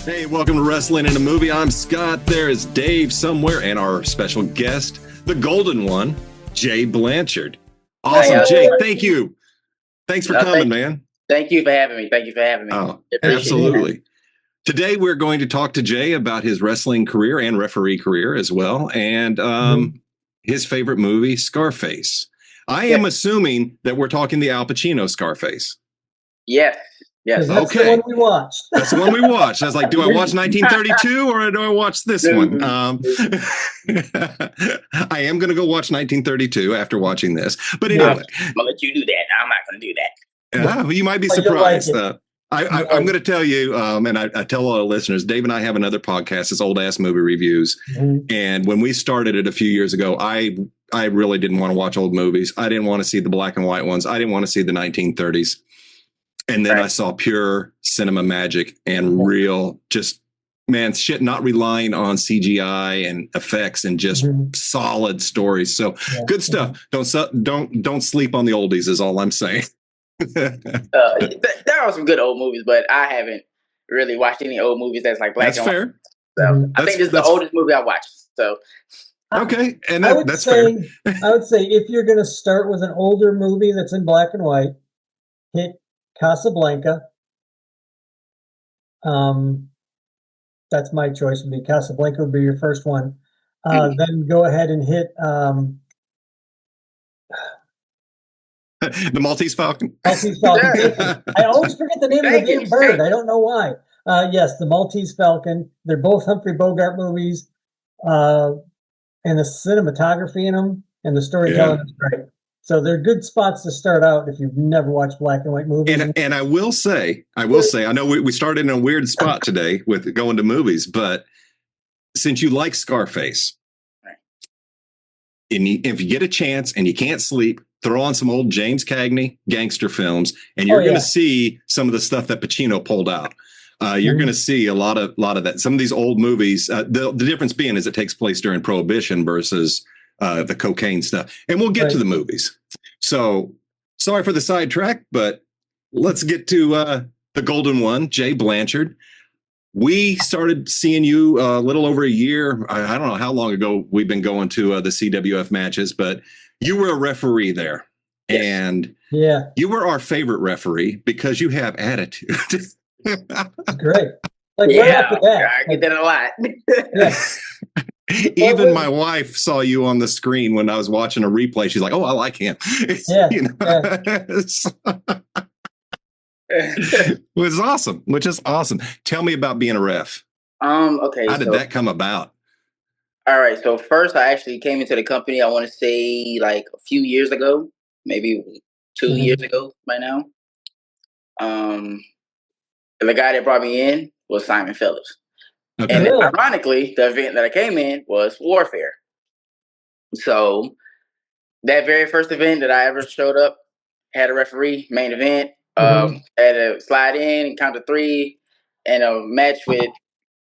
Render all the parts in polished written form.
Hey, welcome to Wrestling in a Movie. I'm Scott. There is Dave somewhere, and our special guest, the golden one, Jay Blanchard. Awesome, Jay. Thank you. Thanks for coming, man. Thank you for having me. Oh, absolutely. Today, we're going to talk to Jay about his wrestling career and referee career as well, and his favorite movie, Scarface. I am assuming that we're talking the Al Pacino Scarface. Yes. That's the one we watched. That's the one we watched. I was like, do I watch 1932 or do I watch this one? I am going to go watch 1932 after watching this. But anyway. I'm going to let you do that. I'm not going to do that. Well, you might be surprised. I'm going to tell you, and I tell all our listeners, Dave and I have another podcast. It's Old Ass Movie Reviews. Mm-hmm. And when we started it a few years ago, I really didn't want to watch old movies. I didn't want to see the black and white ones. I didn't want to see the 1930s. And then I saw pure cinema magic and real, just, man, shit, not relying on CGI and effects and just solid stories. So good stuff. Don't sleep on the oldies is all I'm saying. There are some good old movies, but I haven't really watched any old movies that's like black and white. That's fair. So I think this is the oldest movie I watched. So okay, and that's fair. I would say if you're going to start with an older movie that's in black and white, hit Casablanca. That's my choice. Would be Casablanca would be your first one. Then go ahead and hit the Maltese Falcon. Maltese Falcon. I always forget the name of the damn bird. I don't know why. Yes, the Maltese Falcon. They're both Humphrey Bogart movies, and the cinematography in them and the storytelling is great. So they're good spots to start out if you've never watched black and white movies. And I will say, I know we started in a weird spot today with going to movies, but since you like Scarface, and if you get a chance and you can't sleep, throw on some old James Cagney gangster films, and you're going to see some of the stuff that Pacino pulled out. You're going to see a lot of that. Some of these old movies, the difference being is it takes place during Prohibition versus the cocaine stuff. And we'll get to the movies. So sorry for the sidetrack, but let's get to the golden one, Jay Blanchard. We started seeing you a little over a year. I don't know how long ago we've been going to the CWF matches, but you were a referee there. Yes. And you were our favorite referee because you have attitude. Great. Right after that. I get that a lot. Even my wife saw you on the screen when I was watching a replay. She's like, "Oh, I like him." It was awesome, which is awesome. Tell me about being a ref. Okay. How did that come about? All right. So first, I actually came into the company. I want to say like a few years ago, maybe 2 years ago by now. The guy that brought me in was Simon Phillips. Okay. And ironically, the event that I came in was Warfare. So that very first event that I ever showed up had a referee, main event, had a slide in and count to 3 and a match with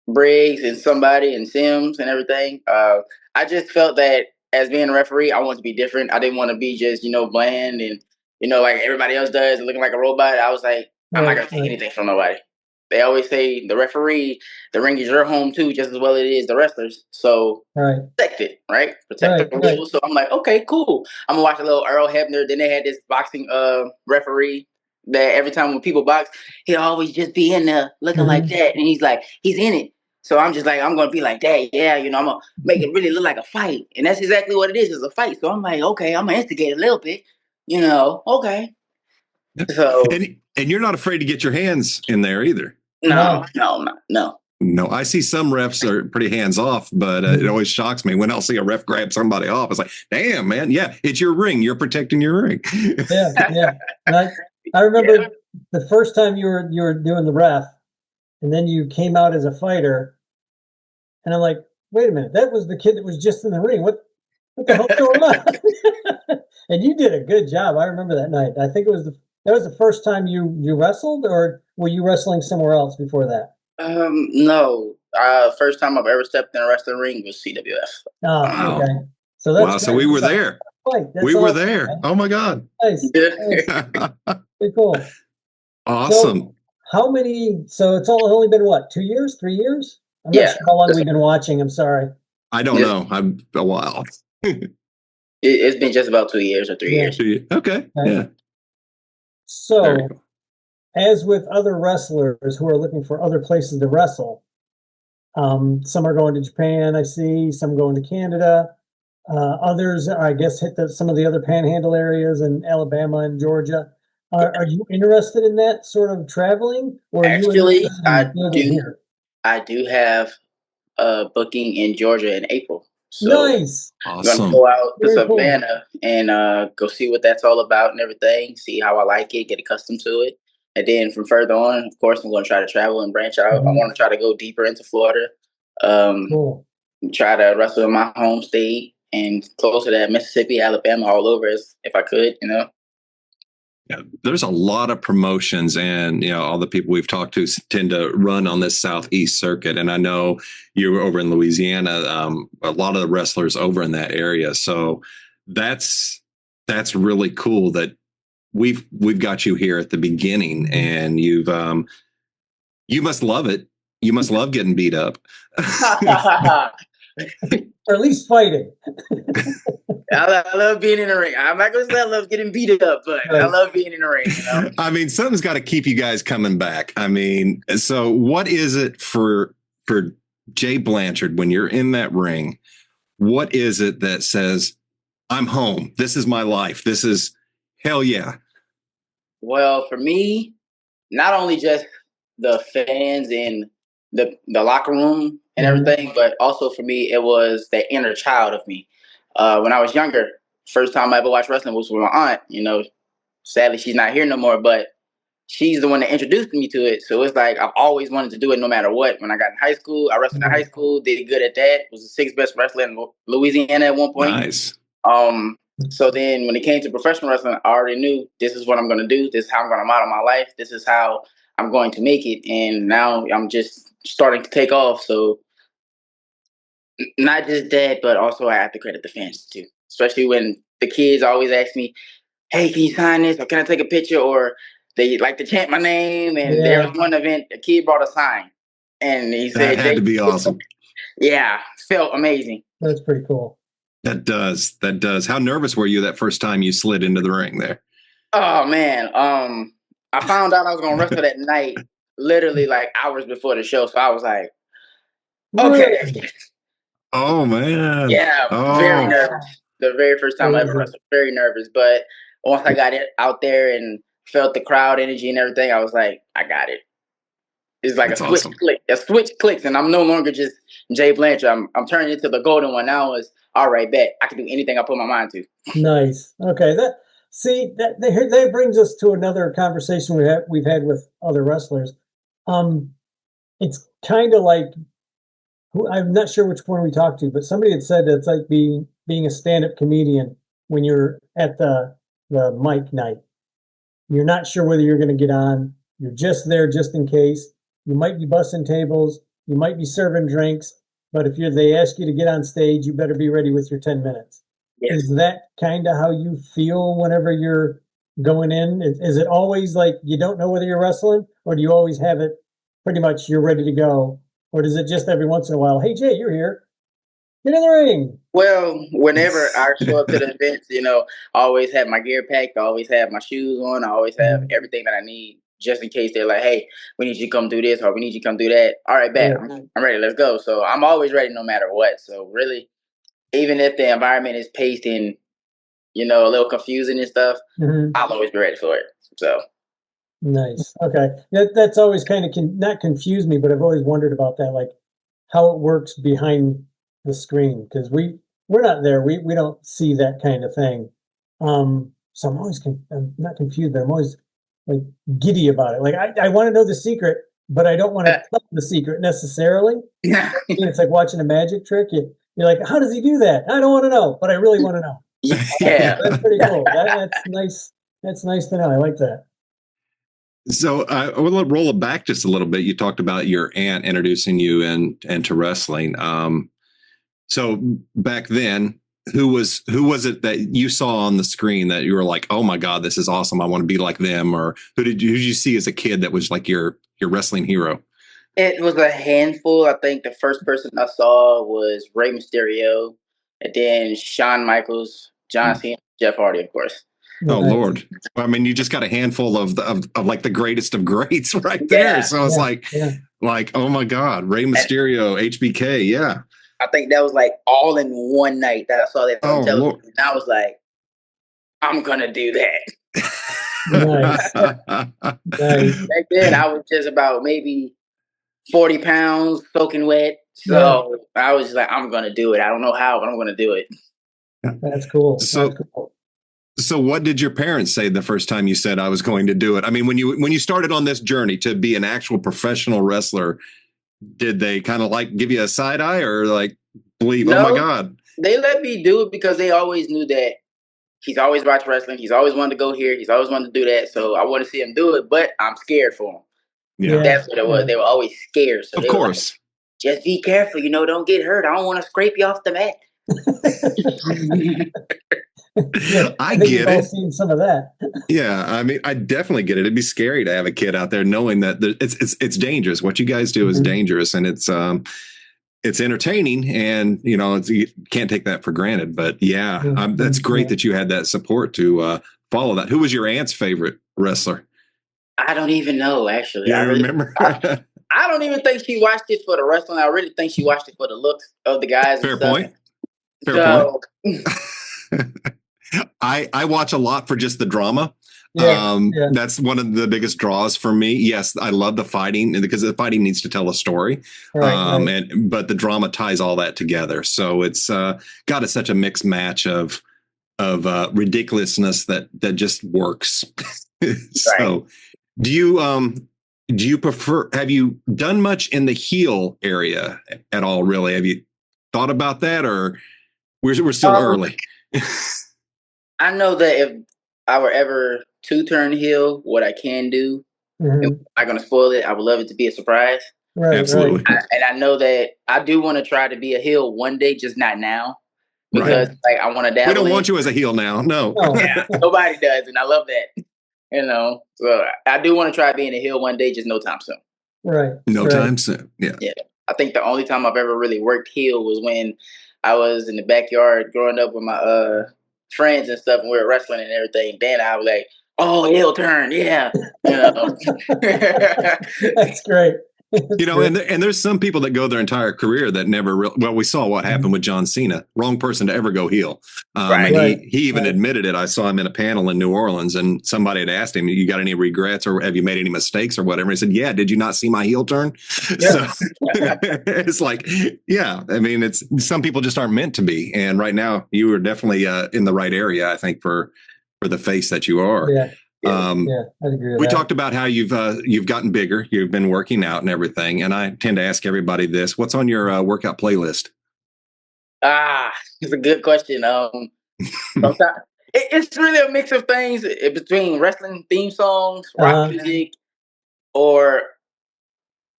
Briggs and somebody and Sims and everything. I just felt that as being a referee, I wanted to be different. I didn't want to be just, bland and, like everybody else does and looking like a robot. I was like, I'm not going to take anything from nobody. They always say the referee, the ring is your home too, just as well it is the wrestlers. So protect it, right? Protect the rules. So I'm like, okay, cool. I'm gonna watch a little Earl Hebner. Then they had this boxing referee that every time when people box, he'll always just be in there looking like that, and he's in it. So I'm just like, I'm gonna be like that, I'm gonna make it really look like a fight, and that's exactly what it is a fight. So I'm like, okay, I'm gonna instigate a little bit, okay. So and you're not afraid to get your hands in there either. No. No, I see some refs are pretty hands off, but it always shocks me when I'll see a ref grab somebody off. It's like, damn, man, it's your ring. You're protecting your ring. And I remember the first time you were doing the ref, and then you came out as a fighter, and I'm like, wait a minute, that was the kid that was just in the ring. What the hell's going on? And you did a good job. I remember that night. I think that was the first time you wrestled, or were you wrestling somewhere else before that? No. First time I've ever stepped in a wrestling ring was CWF. Oh, okay. So that's so we were there. We were there. Man. Oh my God. Nice. Pretty cool. Awesome. how many? So it's only been what, 2 years, 3 years? I'm not Yeah, sure how long we've been watching. I'm sorry. I don't know. I'm a while. it's been just about 2 years or 3 years. Okay. Yeah. Very So, cool. as with other wrestlers who are looking for other places to wrestle, some are going to Japan, I see, some going to Canada. Others, I guess, hit some of the other panhandle areas in Alabama and Georgia. Are you interested in that sort of traveling, or are you Actually, interested in building here? I do have a booking in Georgia in April. So Nice. I'm gonna Awesome. go out to Very cool. Savannah and go see what that's all about and everything, see how I like it, get accustomed to it. And then from further on, of course, I'm gonna try to travel and branch out. I want to try to go deeper into Florida. Cool. Try to wrestle in my home state and closer to Mississippi, Alabama, all over if I could, you know. Yeah, there's a lot of promotions, and all the people we've talked to tend to run on this Southeast circuit. And I know you were over in Louisiana, a lot of the wrestlers over in that area. So that's really cool that we've got you here at the beginning, and you must love it. You must love getting beat up. Or at least fighting. I love being in the ring. I'm not going to say I love getting beat up, but right. I love being in the ring. You know? I mean, something's got to keep you guys coming back. I mean, so what is it for Jay Blanchard when you're in that ring? What is it that says, I'm home? This is my life. This is hell yeah. Well, for me, not only just the fans in the locker room and everything, but also for me, it was the inner child of me. When I was younger, first time I ever watched wrestling was with my aunt. You know, sadly she's not here no more, but she's the one that introduced me to it. So it's like I've always wanted to do it no matter what. When I got in high school, I wrestled in high school, did good at that. Was the sixth best wrestler in Louisiana at one point. Nice. So then when it came to professional wrestling, I already knew this is what I'm going to do. This is how I'm going to model my life. This is how I'm going to make it. And now I'm just starting to take off. So not just that, but also I have to credit the fans too, especially when the kids always ask me, hey, can you sign this? Or can I take a picture? Or they like to chant my name. And there was one event, a kid brought a sign. And he said, that had to be awesome. Yeah, felt amazing. That's pretty cool. That does. How nervous were you that first time you slid into the ring there? Oh, man. I found out I was going to wrestle that night, literally like hours before the show. So I was like, okay. Oh, man. Yeah, very nervous. The very first time I ever wrestled, very nervous. But once I got it out there and felt the crowd energy and everything, I was like, I got it. It's like a switch click. A switch clicks, and I'm no longer just Jay Blanchard. I'm turning into the golden one. Now is all right, bet. I can do anything I put my mind to. Nice. Okay. That brings us to another conversation we've had with other wrestlers. It's kind of like, I'm not sure which one we talked to, but somebody had said it's like being a stand-up comedian when you're at the mic night. You're not sure whether you're going to get on. You're just there just in case. You might be bussing tables. You might be serving drinks. But if they ask you to get on stage, you better be ready with your 10 minutes. Yes. Is that kind of how you feel whenever you're going in? Is it always like you don't know whether you're wrestling, or do you always have it pretty much you're ready to go? Or does it just every once in a while, hey, Jay, you're here. Get in the ring. Well, whenever I show up to the events, I always have my gear packed. I always have my shoes on. I always have everything that I need just in case they're like, hey, we need you to come do this or we need you to come do that. All right, bet. I'm ready. Let's go. So I'm always ready no matter what. So really, even if the environment is paced in, a little confusing and stuff, I'll always be ready for it. So. Nice. Okay. That's always kind of not confused me, but I've always wondered about that, like how it works behind the screen, because we're not there. We don't see that kind of thing. So I'm not confused, but I'm always like giddy about it. Like I want to know the secret, but I don't want to tell the secret necessarily. It's like watching a magic trick. You're like, how does he do that? I don't want to know, but I really want to know. Yeah. That's pretty cool. That's nice. That's nice to know. I like that. So I want to roll it back just a little bit. You talked about your aunt introducing you into wrestling. So back then, who was it that you saw on the screen that you were like, oh my God, this is awesome, I want to be like them? Or who did you see as a kid that was like your wrestling hero? It was a handful. I think the first person I saw was Rey Mysterio, and then Shawn Michaels, John Cena, Jeff Hardy, of course. Oh Lord! I mean, you just got a handful of like the greatest of greats right there. So it's like, oh my God, Rey Mysterio, HBK, yeah. I think that was like all in one night that I saw that on television, Lord. And I was like, I'm gonna do that. Nice. Nice. Back then, I was just about maybe 40 pounds, soaking wet. So I was just like, I'm gonna do it. I don't know how, but I'm gonna do it. That's cool. So what did your parents say the first time you said I was going to do it? I mean, when you started on this journey to be an actual professional wrestler, did they kind of like give you a side eye or like believe, oh my God? They let me do it because they always knew that he's always watched wrestling. He's always wanted to go here. He's always wanted to do that. So I want to see him do it, but I'm scared for him. Yeah. That's what it was. They were always scared. So of course. Like, just be careful, don't get hurt. I don't want to scrape you off the mat. I get it. Seen some of that. Yeah, I mean, I definitely get it. It'd be scary to have a kid out there knowing that it's dangerous. What you guys do is dangerous, and it's entertaining, and you can't take that for granted. But that's great that you had that support to follow that. Who was your aunt's favorite wrestler? I don't even know, actually. Yeah, I remember. I don't even think she watched it for the wrestling. I really think she watched it for the looks of the guys. Fair point. Point. I watch a lot for just the drama. That's one of the biggest draws for me. Yes, I love the fighting because the fighting needs to tell a story. Right. But the drama ties all that together. So it's got such a mixed match of ridiculousness that just works. So right. Do you prefer, have you done much in the heel area at all, really? Have you thought about that, or we're still early? I know that if I were ever to turn heel, what I can do, I'm not going to spoil it. I would love it to be a surprise. Right, absolutely. And I know that I do want to try to be a heel one day, just not now. Because like I want to dabble. We don't want you as a heel now. No. Nobody does. And I love that. So I do want to try being a heel one day, just no time soon. Right. No time soon. Yeah. I think the only time I've ever really worked heel was when I was in the backyard growing up with my friends and stuff, and we were wrestling and everything. Then I was like, "Oh, heel turn, yeah." That's great. And there's some people that go their entire career that never we saw what happened with John Cena. Wrong person to ever go heel. And he even admitted it. I saw him in a panel in New Orleans, and somebody had asked him, "You got any regrets, or have you made any mistakes, or whatever?" He said, "Yeah, did you not see my heel turn?" Yeah. So it's like, I mean, it's some people just aren't meant to be. And right now, you are definitely in the right area, I think, for the face that you are. Yeah. I'd agree with we that. talked about how you've gotten bigger, you've been working out and everything, and I tend to ask everybody this: what's on your workout playlist? It's a good question. Sometimes it's really a mix of things between wrestling theme songs, rock music, or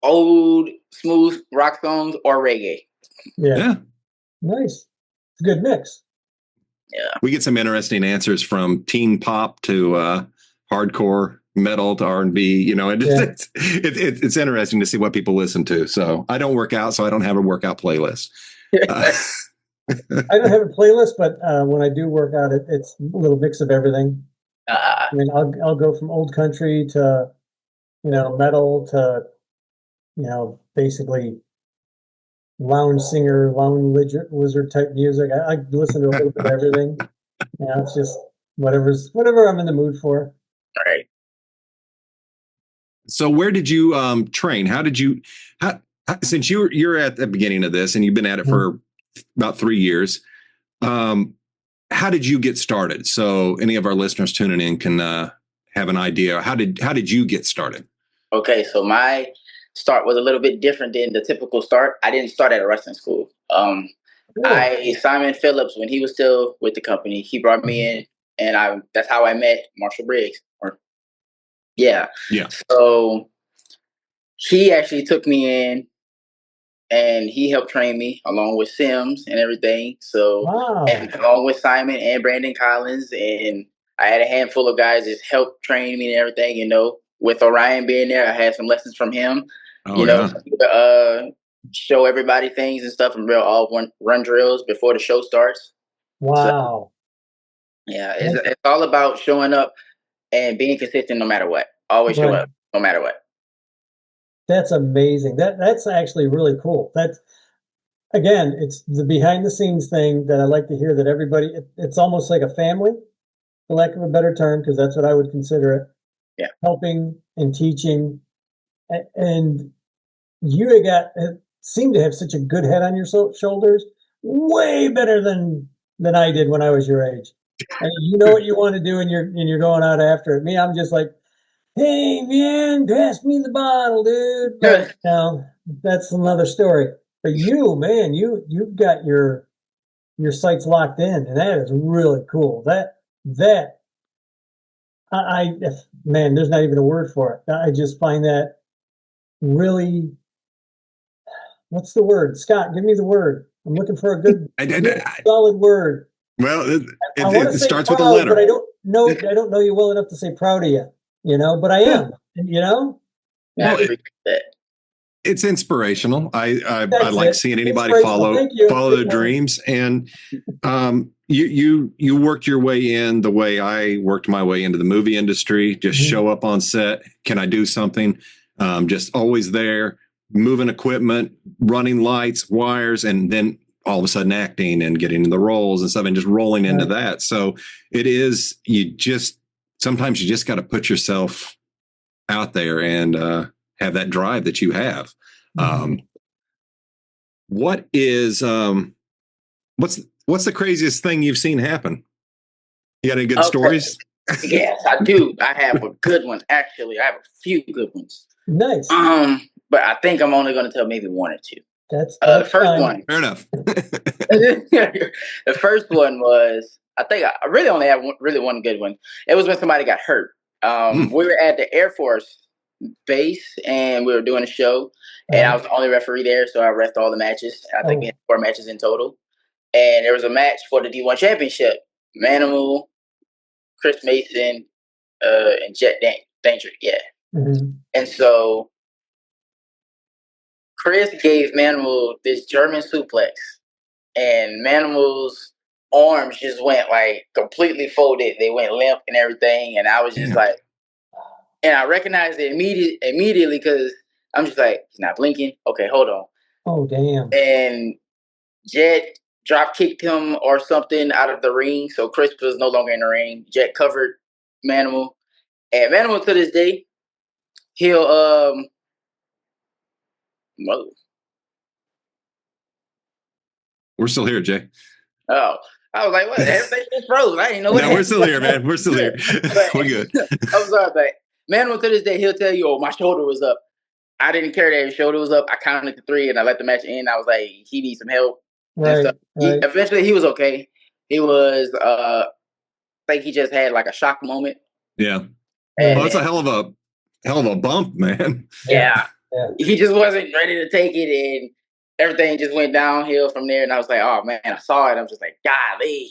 old smooth rock songs, or reggae. Yeah. Nice. It's a good mix. Yeah, we get some interesting answers from teen pop to hardcore metal to R&B. It's interesting to see what people listen to. So I don't work out, so I don't have a workout playlist. I don't have a playlist, but when I do work out, it's a little mix of everything. I mean, I'll go from old country to metal to basically lounge singer, lounge wizard type music. I listen to a little bit of everything. It's just whatever I'm in the mood for. Right. So where did you train? How did you since you're at the beginning of this and you've been at it for about 3 years, how did you get started? So any of our listeners tuning in can have an idea. How did you get started? Okay, so my start was a little bit different than the typical start. I didn't start at a wrestling school. Simon Phillips, when he was still with the company, he brought me in, and that's how I met Marshall Briggs. So he actually took me in and he helped train me along with Sims and everything. So, Wow. and along with Simon and Brandon Collins, and I had a handful of guys just help train me and everything. You know, with Orion being there, I had some lessons from him. Oh, Show everybody things and stuff and run drills before the show starts. Wow. So, yeah, it's all about showing up and being consistent no matter what. Always show up no matter what. That's amazing. That's actually really cool. That's, again, it's the behind the scenes thing that I like to hear, that everybody, it's almost like a family, for lack of a better term, because that's what I would consider it. Yeah. Helping and teaching. And you seem to have such a good head on your shoulders, way better than I did when I was your age. And you know what you want to do, and you're going out after it. Me, I'm just like, hey man, pass me the bottle, dude. But that's another story. But you, man, you've got your sights locked in, and that is really cool. Man, there's not even a word for it. I just find that really, what's the word? Scott, give me the word. I'm looking for a good solid word. Well, it starts with a letter. But I don't know you well enough to say proud of you. But I am. Well, it's inspirational. I like seeing anybody follow their dreams, and you worked your way in the way I worked my way into the movie industry. Just show up on set. Can I do something? Just always there, moving equipment, running lights, wires, and then all of a sudden acting and getting in the roles and stuff, and just rolling into that. So it is, sometimes you just got to put yourself out there and have that drive that you have. What's the craziest thing you've seen happen? You got any good stories? Yes, I do. I have a good one, actually. I have a few good ones. Nice. But I think I'm only going to tell maybe one or two. That's the first one. Fair enough. The first one was, I think I really only have one good one. It was when somebody got hurt. We were at the Air Force base and we were doing a show, and I was the only referee there, so I refed all the matches. I think we had 4 matches in total. And there was a match for the D1 championship. Manimal, Chris Mason, and Jet Danger. Yeah. And so Chris gave Manimal this German suplex, and Manimal's arms just went like completely folded. They went limp and everything. And I was just like, and I recognized it immediately because I'm just like, he's not blinking. Okay, hold on. Oh, damn. And Jet drop kicked him or something out of the ring. So Chris was no longer in the ring. Jet covered Manimal. And Manimal to this day, he'll We're still here, Jay. Oh, I was like, what? Everything just froze. I didn't know what. No, we're still here, man. We're still here. We're good. I'm sorry, but Manimal to this day, he'll tell you, oh, my shoulder was up. I didn't care that his shoulder was up. I counted to 3 and I let the match end. I was like, he needs some help. Right. Eventually, he was okay. He was, I think he just had like a shock moment. Yeah. Well, that's a hell of a bump, man. Yeah. He just wasn't ready to take it, and everything just went downhill from there. And I was like, oh man, I saw it. I'm just like, golly.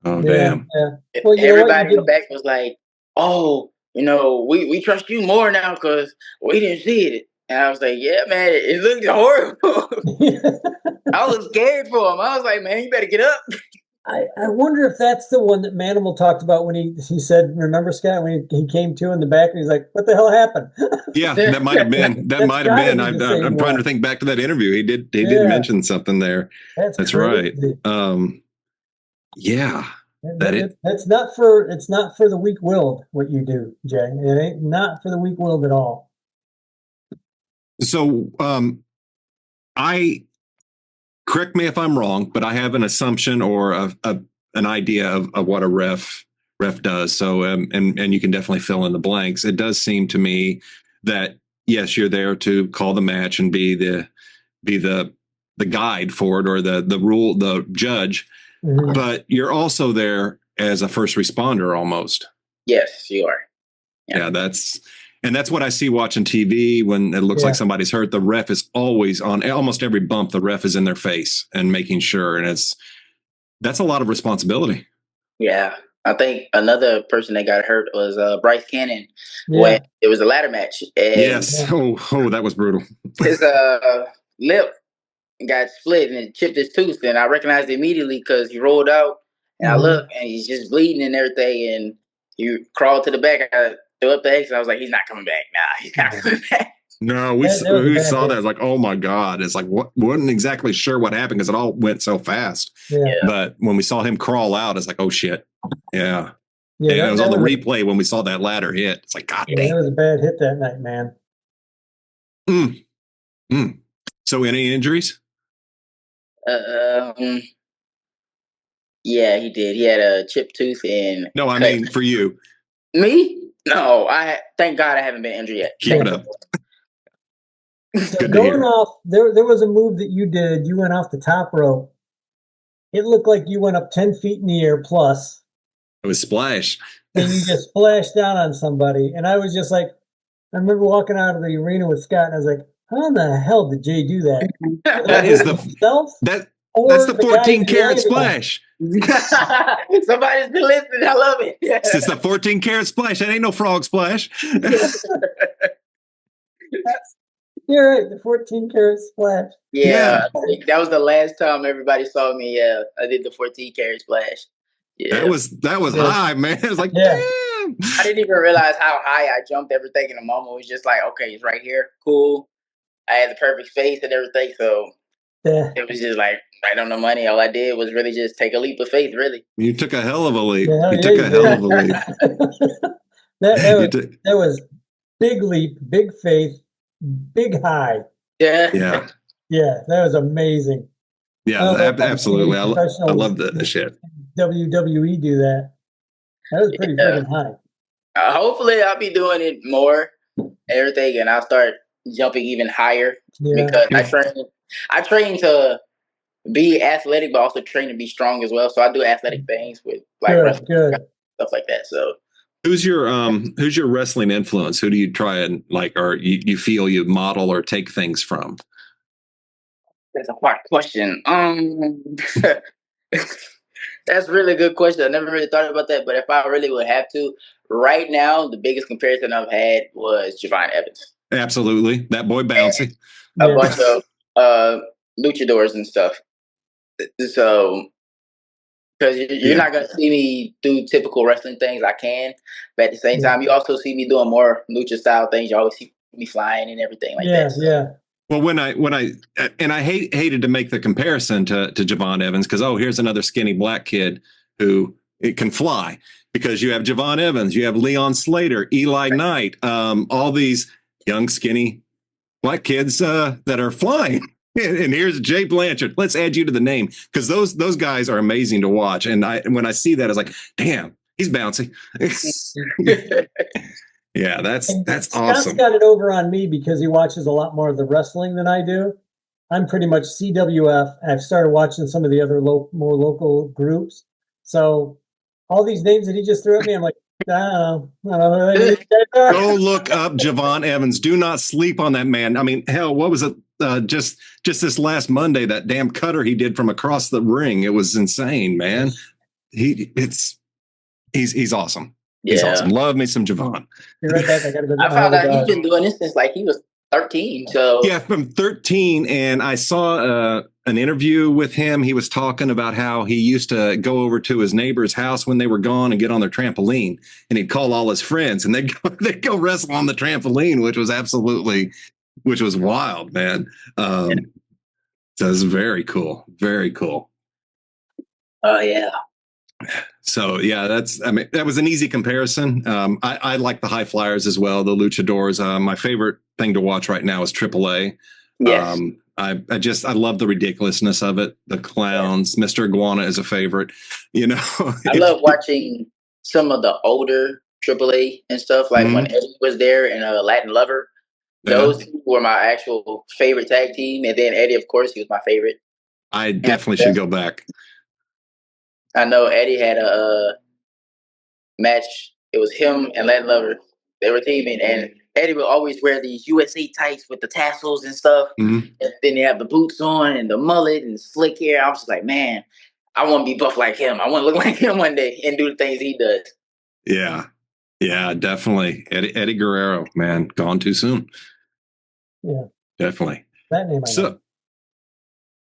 Oh, damn. Yeah. Well, everybody in the back was like, oh, we trust you more now because we didn't see it. And I was like, yeah, man, it looked horrible. I was scared for him. I was like, man, you better get up. I wonder if that's the one that Manimal talked about when he said, remember, Scott, when he came to in the back and he's like, what the hell happened? Yeah, that might have been. That might have been. I'm trying to think back to that interview. He did mention something there. That's right. Yeah. It's not for the weak-willed what you do, Jay. It ain't not for the weak-willed at all. So correct me if I'm wrong, but I have an assumption or an idea of what a ref does. So and you can definitely fill in the blanks. It does seem to me that yes, you're there to call the match and be the guide for it, or the judge, but you're also there as a first responder almost. Yes, you are. Yeah, that's And that's what I see watching TV when it looks like somebody's hurt. The ref is always on almost every bump. The ref is in their face and making sure. And that's a lot of responsibility. Yeah. I think another person that got hurt was Bryce Cannon when it was a ladder match. And yes. Oh, that was brutal. His lip got split and it chipped his tooth. And I recognized it immediately because he rolled out and I looked and he's just bleeding and everything. And he crawled to the back. I threw up the exit. I was like, he's not coming back. Nah, he's not coming back. No, we saw that. It's like, oh my God. It's like, wasn't exactly sure what happened because it all went so fast. Yeah. But when we saw him crawl out, it's like, oh shit. Yeah. Yeah, it was on the replay when we saw that ladder hit. It's like, God damn. That was a bad hit that night, man. So any injuries? Yeah, he did. He had a chipped tooth and no, I mean for you. Me? No, thank God I haven't been injured yet. Keep it up. So going off, there was a move that you did. You went off the top rope. It looked like you went up 10 feet in the air plus. It was splash. And you just splashed down on somebody. And I was just like, I remember walking out of the arena with Scott and I was like, how in the hell did Jay do that? That's the 14 karat splash. Somebody's been listening. I love it. It's the 14 karat splash. That ain't no frog splash. You're right, the 14 karat splash. Yeah, that was the last time everybody saw me. Yeah, I did the 14 karat splash. Yeah. That was high, man. It was like, damn. I didn't even realize how high I jumped. Everything in the moment was just like, okay, it's right here. Cool. I had the perfect space and everything. So it was just like right on the money. All I did was really just take a leap of faith, really. You took a hell of a leap. You took a hell of a leap. that was big leap, big faith, big high. Yeah. Yeah. Yeah, that was amazing. Yeah, absolutely. I love the shit. WWE do that. That was pretty freaking high. Hopefully, I'll be doing it more, everything, and I'll start jumping even higher because I train to be athletic, but also train to be strong as well. So I do athletic things with like wrestling, stuff like that. So, who's your wrestling influence? Who do you try and like, or you feel you model or take things from? That's a hard question. That's a really good question. I never really thought about that, but if I really would have to, right now, the biggest comparison I've had was Javon Evans. Absolutely. That boy bouncy. A bunch of luchadors and stuff. So, because you're not going to see me do typical wrestling things. I can, but at the same time, you also see me doing more lucha style things. You always see me flying and everything like that. So. Yeah. Well, when I hated to make the comparison to Javon Evans because here's another skinny black kid who it can fly because you have Javon Evans, you have Leon Slater, Eli Knight, all these young skinny black kids that are flying. And here's Jay Blanchard. Let's add you to the name because those guys are amazing to watch. And when I see that, I was like, damn, he's bouncy. Yeah, that's awesome. Scott's got it over on me because he watches a lot more of the wrestling than I do. I'm pretty much CWF. I've started watching some of the other more local groups. So all these names that he just threw at me, I'm like, I don't know. Go look up Javon Evans. Do not sleep on that man. I mean, hell, what was it? Just this last Monday, that damn cutter he did from across the ring. It was insane, man. He's awesome. He's awesome. Love me some Javon. You're right back. I found out he's been doing this since like he was 13. So yeah, from 13. And I saw an interview with him. He was talking about how he used to go over to his neighbor's house when they were gone and get on their trampoline, and he'd call all his friends and they'd go wrestle on the trampoline, which was wild, man. So it's very cool. Very cool. Oh yeah. So yeah, that was an easy comparison. I like the high flyers as well, the luchadors. My favorite thing to watch right now is AAA. Yes. I love the ridiculousness of it. The clowns, Mr. Iguana is a favorite. I love watching some of the older AAA and stuff, like when Eddie was there and Latin Lover. Those two were my actual favorite tag team, and then Eddie, of course, he was my favorite. I definitely should go back. I know Eddie had a match. It was him and Latin Lover. They were teaming, and Eddie would always wear these USA tights with the tassels and stuff. Mm-hmm. And then they have the boots on and the mullet and slick hair. I was just like, man, I want to be buff like him. I want to look like him one day and do the things he does. Yeah. Yeah, definitely. Eddie Guerrero, man, gone too soon. Yeah. Definitely. That name I know. So,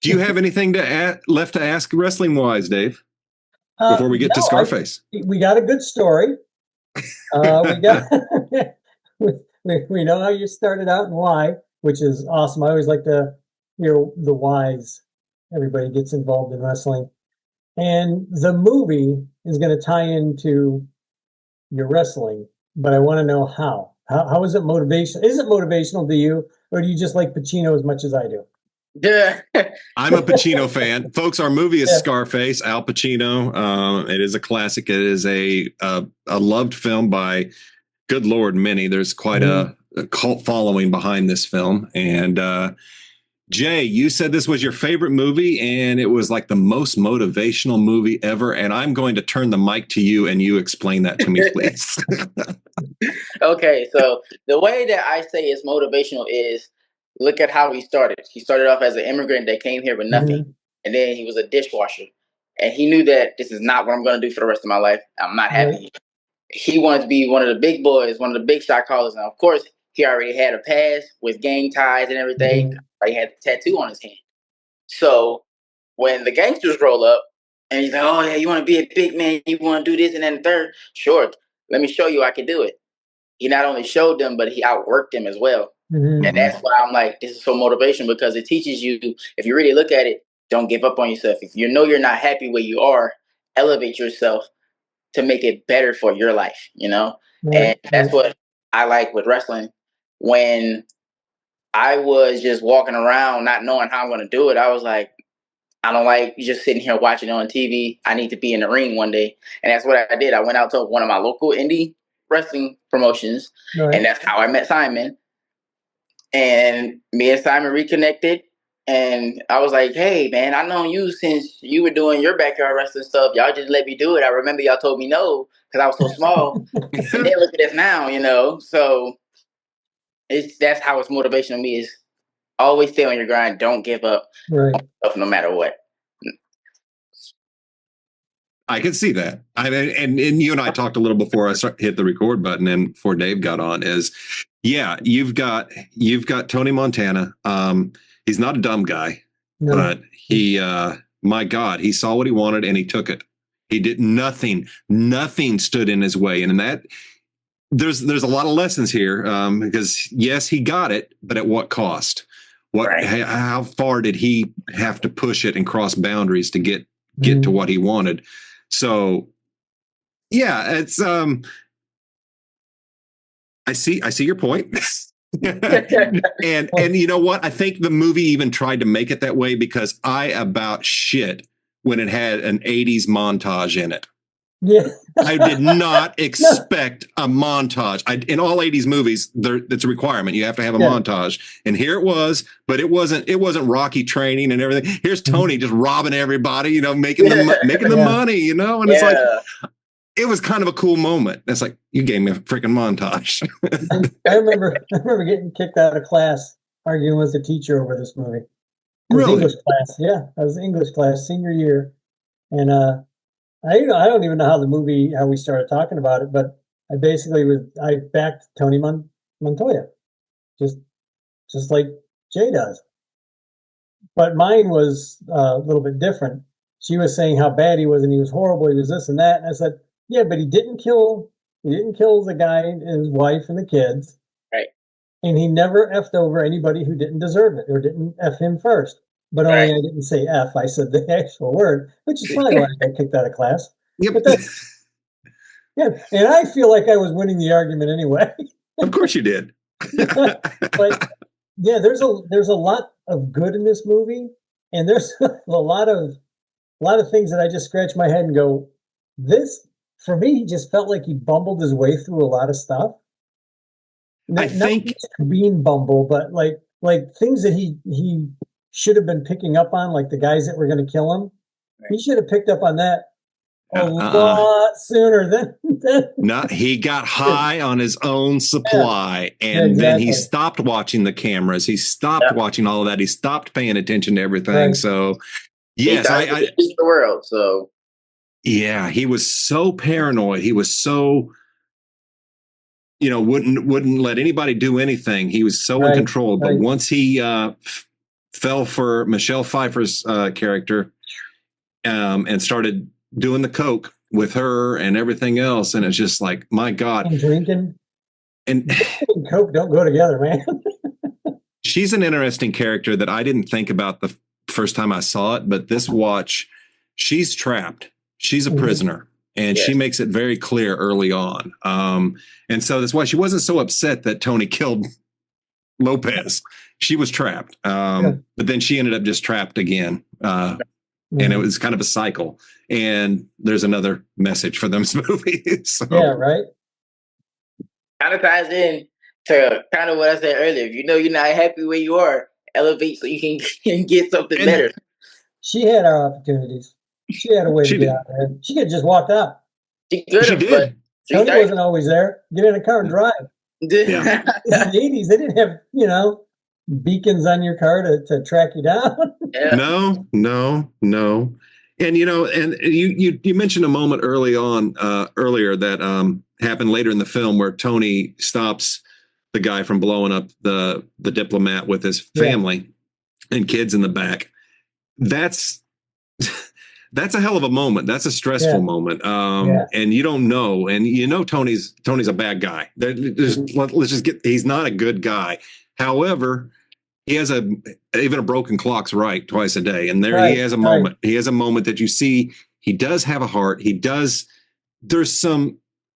do you have anything left to ask wrestling-wise, Dave? Before we get to Scarface? We got a good story. We got we know how you started out and why, which is awesome. I always like to hear the whys. Everybody gets involved in wrestling. And the movie is going to tie into your wrestling, but I want to know how. How is it motivational? Is it motivational to you, or do you just like Pacino as much as I do? Yeah. I'm a Pacino fan. Folks, our movie is Scarface, Al Pacino. It is a classic. It is a loved film by, good Lord, many. There's quite a cult following behind this film. And Jay, you said this was your favorite movie, and it was like the most motivational movie ever. And I'm going to turn the mic to you, and you explain that to me, please. Okay, so the way that I say it's motivational is, look at how he started. He started off as an immigrant that came here with nothing, and then he was a dishwasher. And he knew that this is not what I'm going to do for the rest of my life. I'm not happy. He wanted to be one of the big boys, one of the big shot callers. And of course, he already had a past with gang ties and everything. He had the tattoo on his hand. So when the gangsters roll up and he's like, oh, yeah, you want to be a big man, you want to do this and then the third? Sure, let me show you I can do it. He not only showed them, but he outworked them as well. And that's why I'm like, this is so motivational, because it teaches you, if you really look at it, don't give up on yourself. If you know you're not happy where you are, elevate yourself to make it better for your life, you know? And that's what I like with wrestling. When I was just walking around not knowing how I'm going to do it, I was like, I don't like just sitting here watching it on TV. I need to be in the ring one day. And that's what I did. I went out to one of my local indie wrestling promotions, and that's how I met Simon. And me and Simon reconnected, and I was like, hey, man, I've known you since you were doing your backyard wrestling stuff. Y'all just let me do it. I remember y'all told me no because I was so small. And then look at us now, you know? So that's how it's motivational to me, is always stay on your grind. Don't give up on yourself no matter what. I can see that. I mean, and you and I talked a little before I hit the record button and before Dave got on, is you've got Tony Montana. He's not a dumb guy, but he, my God, he saw what he wanted and he took it. He did nothing stood in his way. And that there's a lot of lessons here, because yes, he got it, but at what cost? How far did he have to push it and cross boundaries to get to what he wanted? So yeah, it's I see your point. and you know what? I think the movie even tried to make it that way, because I about shit when it had an 80s montage in it. Yeah. I did not expect a montage. In all 80s movies, it's a requirement. You have to have a montage. And here it was, but it wasn't Rocky training and everything. Here's Tony just robbing everybody, you know, making the money, you know, and it's like, it was kind of a cool moment. It's like, you gave me a freaking montage. I remember getting kicked out of class arguing with the teacher over this movie. Really? English class. Yeah, I was English class senior year. And I don't even know how we started talking about it, but I backed Tony Montoya, just like Jay does. But mine was a little bit different. She was saying how bad he was and he was horrible. He was this and that. And I said, yeah, but he didn't kill the guy and his wife and the kids. Right. And he never effed over anybody who didn't deserve it or didn't F him first. But only I didn't say F. I said the actual word, which is probably why I got kicked out of class. Yep. But and I feel like I was winning the argument anyway. Of course you did. But yeah, there's a lot of good in this movie, and there's a lot of things that I just scratch my head and go, this, for me, he just felt like he bumbled his way through a lot of stuff. I think not being bumble, but like things that he should have been picking up on, like the guys that were going to kill him. He should have picked up on that a lot sooner than Not he got high on his own supply, and then he stopped watching the cameras. He stopped watching all of that. He stopped paying attention to everything. Right. So yes, I the world. So yeah, he was so paranoid. He was so, wouldn't let anybody do anything. He was so in control. But once he fell for Michelle Pfeiffer's character and started doing the coke with her and everything else, and it's just like, my God. And drinking and coke don't go together, man. She's an interesting character that I didn't think about the first time I saw it, but this watch, she's trapped. She's a prisoner, and she makes it very clear early on. And so that's why she wasn't so upset that Tony killed Lopez. She was trapped. But then she ended up just trapped again. And it was kind of a cycle. And there's another message for those movies. So. Yeah, right. Kind of ties in to kind of what I said earlier. If you know you're not happy where you are, elevate so you can get something better. She had her opportunities. She had a way to get out there. She could have just walked out. She could have, but Tony wasn't always there. Get in a car and drive. Yeah. In the 80s, they didn't have, beacons on your car to track you down. Yeah. No. And, and you mentioned a moment earlier that happened later in the film where Tony stops the guy from blowing up the diplomat with his family and kids in the back. That's a hell of a moment. That's a stressful moment. And you don't know. And Tony's a bad guy. Let's just he's not a good guy. However, he has even a broken clock's right twice a day. And there he has a moment. He has a moment that you see he does have a heart. There's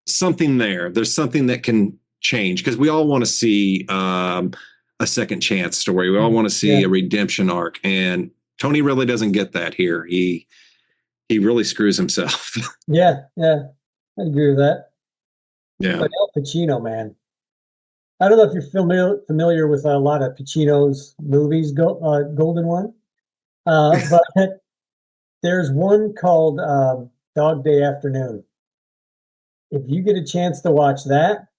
something there. There's something that can change, because we all want to see a second chance story. We all want to see a redemption arc. And Tony really doesn't get that here. He really screws himself. Yeah. I agree with that. Yeah. But Al Pacino, man. I don't know if you're familiar with a lot of Pacino's movies, Golden One. But there's one called Dog Day Afternoon. If you get a chance to watch that,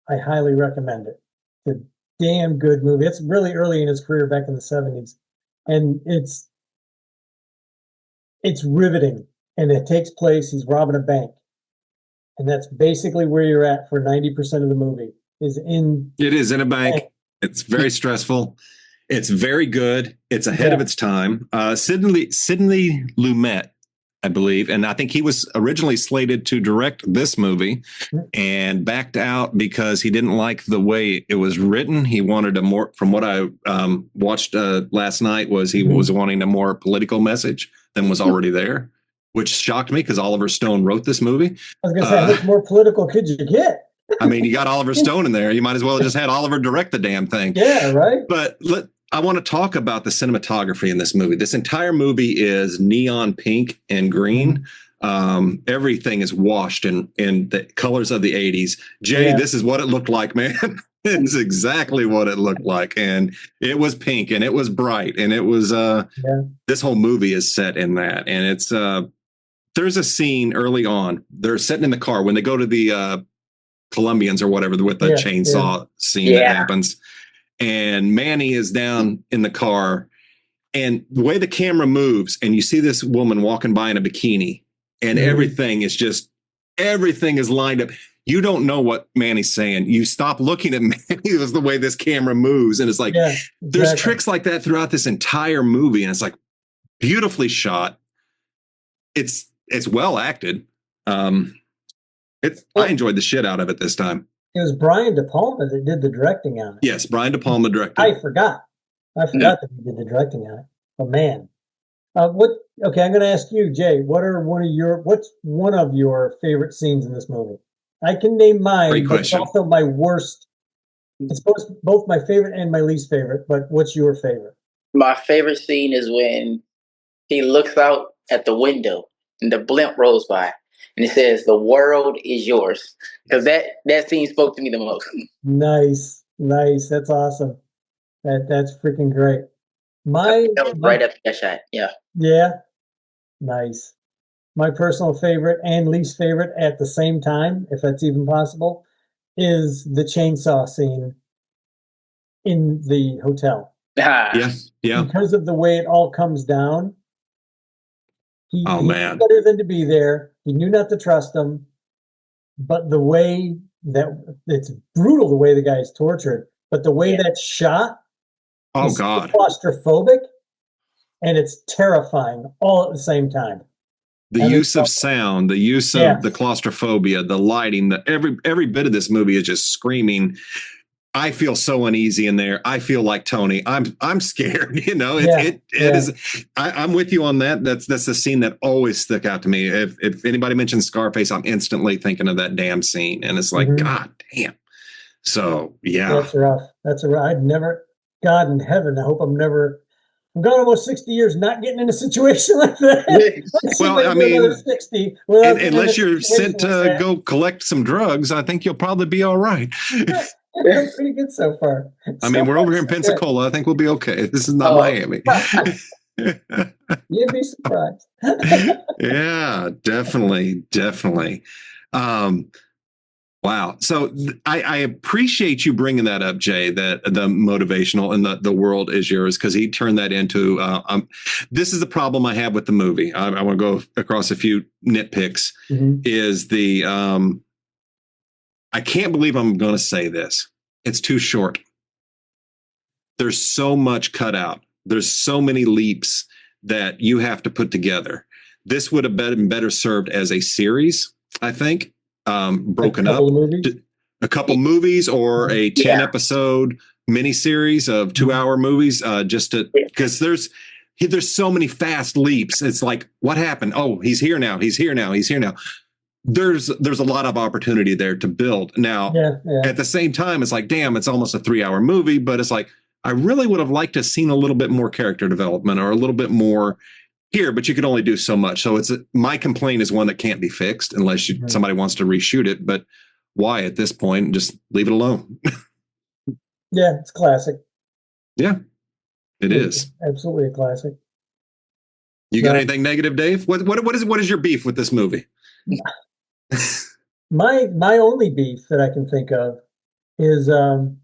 I highly recommend it. It's a damn good movie. It's really early in his career back in the 70s. And it's riveting. And it takes place, he's robbing a bank. And that's basically where you're at for 90% of the movie. It is in a bank. It's very stressful. It's very good. It's ahead of its time. Sidney Lumet, I believe, and I think he was originally slated to direct this movie and backed out because he didn't like the way it was written. He wanted a more, from what I watched last night, was he was wanting a more political message than was already there, which shocked me because Oliver Stone wrote this movie. I was going to say, how much more political could you get? I mean, you got Oliver Stone in there. You might as well have just had Oliver direct the damn thing. Yeah, right. But I want to talk about the cinematography in this movie. This entire movie is neon pink and green. Everything is washed in the colors of the 80s. Jay, this is what it looked like, man. It's exactly what it looked like. And it was pink and it was bright. And it was this whole movie is set in that. And it's there's a scene early on. They're sitting in the car when they go to the Colombians or whatever with the chainsaw scene that happens, and Manny is down in the car, and the way the camera moves and you see this woman walking by in a bikini, and everything is lined up. You don't know what Manny's saying. You stop looking at Manny. Is the way this camera moves, and it's like there's tricks like that throughout this entire movie, and it's like beautifully shot. It's well acted. I enjoyed the shit out of it this time. It was Brian De Palma that did the directing on it. Yes, Brian De Palma directed. I forgot that he did the directing on it. But man, okay, I'm going to ask you, Jay. What's one of your favorite scenes in this movie? I can name mine. Great question. But it's also my worst. It's both my favorite and my least favorite. But what's your favorite? My favorite scene is when he looks out at the window and the blimp rolls by. And it says, "The world is yours." Because that scene spoke to me the most. Nice. That's awesome. That's freaking great. That was right after that shot. Yeah. Yeah. Nice. my personal favorite and least favorite at the same time, if that's even possible, is the chainsaw scene in the hotel. Yeah. Because of the way it all comes down. He knew better than to be there. He knew not to trust him. But the way that it's brutal, the way the guy's tortured, but the way that's shot is so claustrophobic, and it's terrifying all at the same time. The use of sound, the use of the claustrophobia, the lighting, every bit of this movie is just screaming. I feel so uneasy in there. I feel like Tony. I'm scared. You know, it is. I'm with you on that. That's the scene that always stuck out to me. If anybody mentions Scarface, I'm instantly thinking of that damn scene, and it's like, God damn. So that's rough. That's a rough. I'd never. God in heaven, I hope I'm never. I'm gone almost 60 years not getting in a situation like that. Well, I mean, 60 unless you're sent to go collect some drugs, I think you'll probably be all right. I'm pretty good so far. I mean, we're over here in Pensacola. I think we'll be okay. This is not Miami. You'd be surprised. Yeah, definitely. Wow. So I appreciate you bringing that up, Jay, that the motivational and the world is yours, because he turned that into this is the problem I have with the movie. I want to go across a few nitpicks. Is the I can't believe I'm going to say this. It's too short. There's so much cut out. There's so many leaps that you have to put together. This would have been better served as a series, I think, broken up. A couple movies or a 10 episode miniseries of 2-hour movies, just to, because there's so many fast leaps. It's like, what happened? Oh, he's here now. He's here now. He's here now. There's a lot of opportunity there to build. Now, at the same time, it's like, damn, it's almost a 3-hour movie, but it's like, I really would have liked to have seen a little bit more character development or a little bit more here, but you could only do so much. So my complaint is one that can't be fixed unless somebody wants to reshoot it. But why at this point? Just leave it alone. Yeah, it's classic. Yeah, it is. Absolutely a classic. You got anything negative, Dave? What is your beef with this movie? My only beef that I can think of is and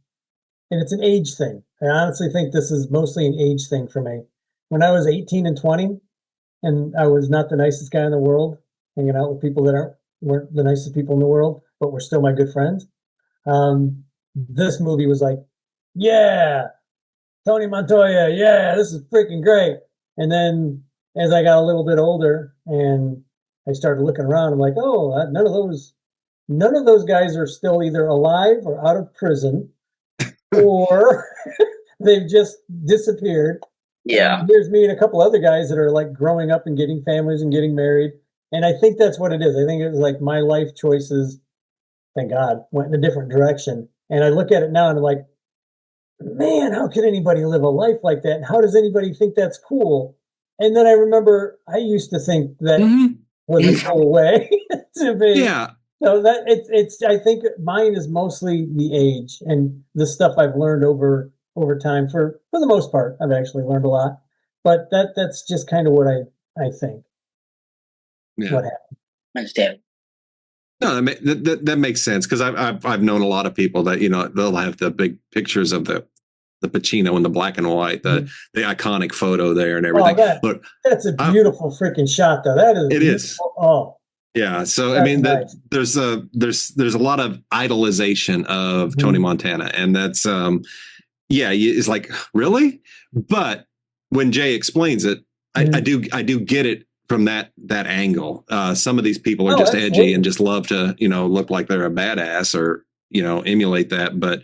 it's an age thing. I honestly think this is mostly an age thing for me. When I was 18 and 20, and I was not the nicest guy in the world, hanging out with people that weren't the nicest people in the world, but were still my good friends. This movie was like, yeah, Tony Montoya, yeah, this is freaking great. And then as I got a little bit older and I started looking around, I'm like, oh, none of those guys are still either alive or out of prison, or they've just disappeared. Yeah. And here's me and a couple other guys that are like growing up and getting families and getting married. And I think that's what it is. I think it was like my life choices, thank God, went in a different direction. And I look at it now and I'm like, man, how can anybody live a life like that? And how does anybody think that's cool? And then I remember I used to think that was a cool way to be. Yeah. So that it's I think mine is mostly the age and the stuff I've learned over time. For the most part, I've actually learned a lot. But that's just kind of what I think. Yeah. What happened. I understand. No, that makes sense, because I've known a lot of people that, you know, they'll have the big pictures of the Pacino in the black and white, the iconic photo there and everything. Oh, that's a beautiful freaking shot, though. That is. It is. Oh. Yeah. So I mean, nice. There's a lot of idolization of Tony Montana, and that's it's like, really? But when Jay explains it, I do get it from that angle. Some of these people are just edgy and just love to, you know, look like they're a badass or, you know, emulate that. But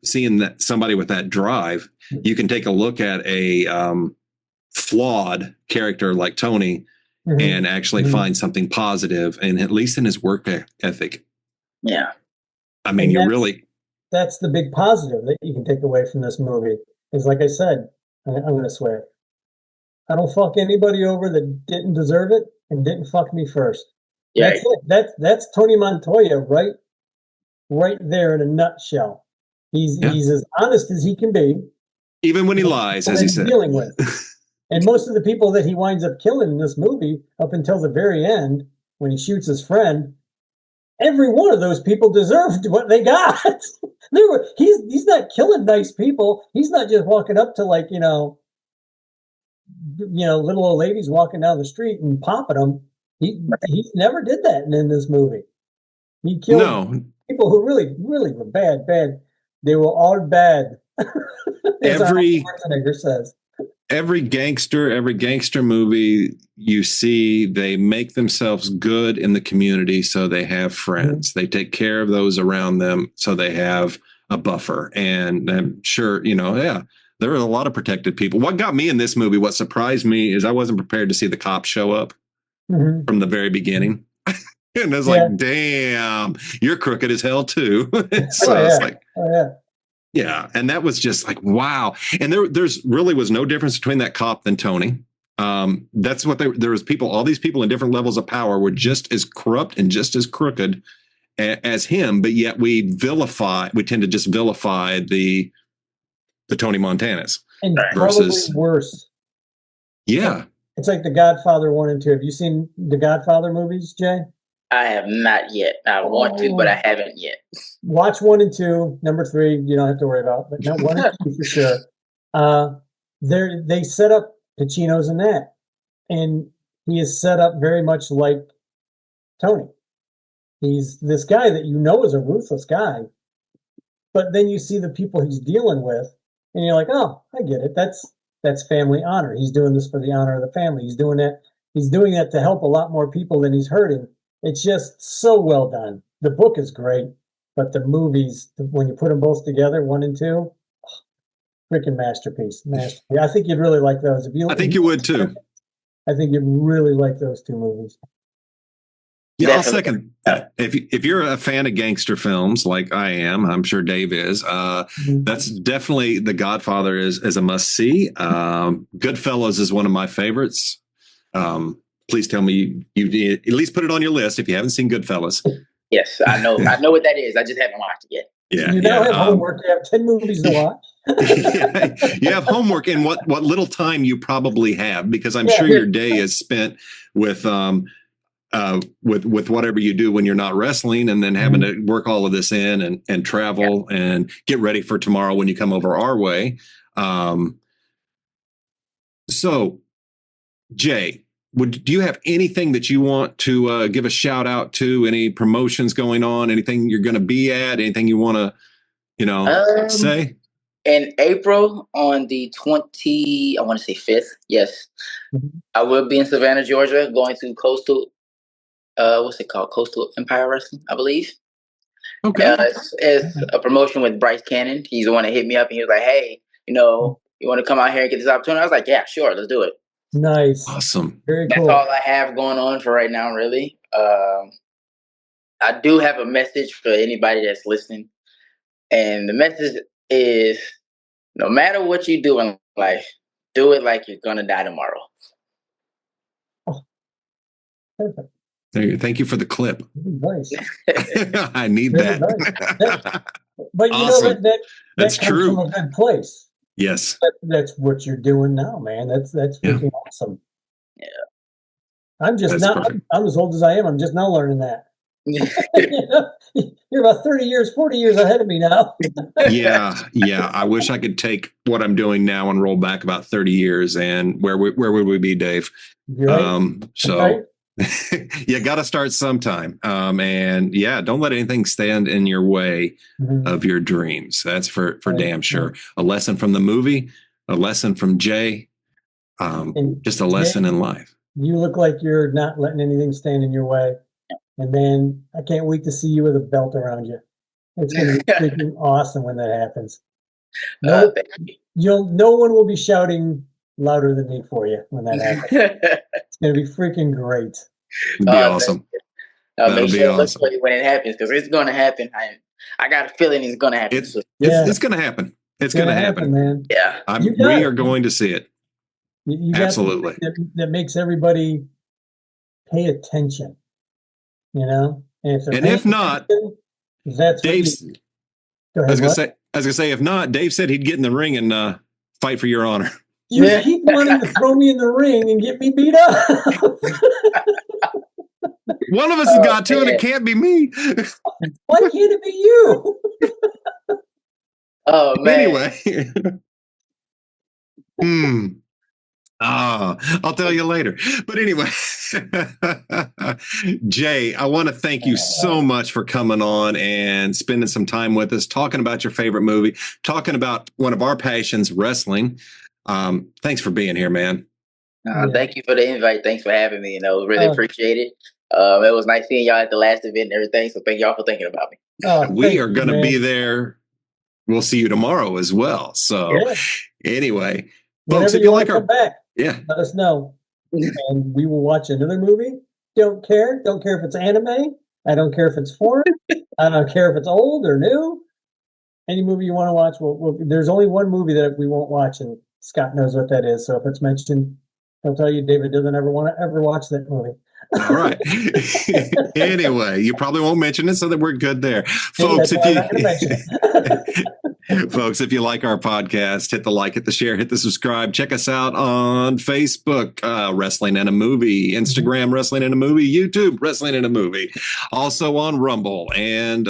seeing that somebody with that drive, you can take a look at a flawed character like Tony and actually find something positive, and at least in his work ethic. Yeah. I mean, that's the big positive that you can take away from this movie. Is, like I said, I'm going to swear, I don't fuck anybody over that didn't deserve it and didn't fuck me first. Yeah. That's it. That's Tony Montoya right there in a nutshell. He's as honest as he can be. Even when he lies, as he said. Dealing with. And most of the people that he winds up killing in this movie, up until the very end, when he shoots his friend, every one of those people deserved what they got. He's not killing nice people. He's not just walking up to little old ladies walking down the street and popping them. He never did that in this movie. He killed people who really, really were bad. They were all bad. Every Schwarzenegger says. Every gangster movie you see, they make themselves good in the community so they have friends. Mm-hmm. They take care of those around them so they have a buffer. And I'm sure, there were a lot of protected people. What got me in this movie, what surprised me, is I wasn't prepared to see the cops show up from the very beginning. And I was like, damn, you're crooked as hell too. So it's like, yeah. And that was just like, wow. And there's really was no difference between that cop and Tony. That's what there was people, all these people in different levels of power were just as corrupt and just as crooked as him. But yet we tend to just vilify the Tony Montanas. And versus probably worse. Yeah. It's like The Godfather 1 and 2. Have you seen the Godfather movies, Jay? I have not yet. I want to, but I haven't yet. Watch 1 and 2. Number 3, you don't have to worry about, but not 1 and 2 for sure. They set up Pacino's in that, and he is set up very much like Tony. He's this guy that is a ruthless guy, but then you see the people he's dealing with, and you're like, oh, I get it. That's family honor. He's doing this for the honor of the family. He's doing that. He's doing that to help a lot more people than he's hurting. It's just so well done. The book is great, but the movies, when you put them both together, 1 and 2, freaking masterpiece. I think you'd really like those. I think you would too. I think you'd really like those 2 movies. Yeah, I'll second that. If you're a fan of gangster films like I am, I'm sure Dave is. That's definitely The Godfather is a must see. Goodfellas is one of my favorites. Please tell me you at least put it on your list if you haven't seen Goodfellas. Yes, I know what that is. I just haven't watched it yet. Yeah, you now have homework. You have 10 movies to watch. You have homework, and what little time you probably have, because I'm sure your day is spent with whatever you do when you're not wrestling, and then having to work all of this in and travel and get ready for tomorrow when you come over our way. So, Jay, do you have anything that you want to give a shout out to? Any promotions going on? Anything you're going to be at? Anything you want to, say? In April on the 5th. Yes, I will be in Savannah, Georgia, going to Coastal. What's it called? Coastal Empire Wrestling, I believe. Okay. It's a promotion with Bryce Cannon. He's the one that hit me up, and he was like, "Hey, you want to come out here and get this opportunity?" I was like, "Yeah, sure, let's do it." Nice. Awesome. Very cool. That's all I have going on for right now, really. I do have a message for anybody that's listening. And the message is, no matter what you do in life, do it like you're going to die tomorrow. Oh, perfect. Thank you for the clip. Nice. I need that. Nice. But awesome. That's comes true. From a good place. Yes. That's what you're doing now, man. That's freaking awesome. Yeah. I'm as old as I am. I'm just now learning that. You're about 30 years, 40 years ahead of me now. Yeah. I wish I could take what I'm doing now and roll back about 30 years. And where would we be, Dave? Right. So you got to start sometime. And don't let anything stand in your way of your dreams. That's for damn sure. A lesson from the movie, a lesson from Jay, just a lesson in life. You look like you're not letting anything stand in your way. And man, I can't wait to see you with a belt around you. It's going to be freaking awesome when that happens. No one will be shouting louder than me for you when that happens. It's going to be freaking great. It'd be awesome. Make sure look for you when it happens, because it's going to happen. I got a feeling it's going to happen. It's going to happen. It's going to happen, man. Yeah, we are going to see it. You absolutely. That makes everybody pay attention. And if not, that's Dave's. I was gonna say, if not, Dave said he'd get in the ring and fight for your honor. You keep wanting to throw me in the ring and get me beat up. One of us has got to, and it can't be me. Why can't it be you? Oh man. Anyway. I'll tell you later. But anyway, Jay, I want to thank you so much for coming on and spending some time with us, talking about your favorite movie, talking about one of our passions, wrestling. Thanks for being here, man. Thank you for the invite. Thanks for having me. Really appreciate it. It was nice seeing y'all at the last event and everything. So thank y'all for thinking about me. We are going to be there. We'll see you tomorrow as well. So anyway, folks, if you like our back, let us know, and we will watch another movie. Don't care if it's anime. I don't care if it's foreign. I don't care if it's old or new. Any movie you want to watch, there's only one movie that we won't watch, and Scott knows what that is. So if it's mentioned, he'll tell you David doesn't ever want to ever watch that movie. All right. Anyway, you probably won't mention it, so that we're good there, folks. Folks, if you like our podcast, hit the like, hit the share, hit the subscribe. Check us out on Facebook, Wrestling in a Movie, Instagram, Wrestling in a Movie, YouTube, Wrestling in a Movie, also on Rumble, and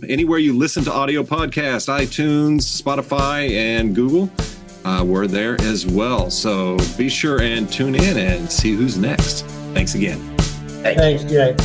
anywhere you listen to audio podcasts, iTunes, Spotify, and Google. We're there as well. So be sure and tune in and see who's next. Thanks again. Thanks, Jay.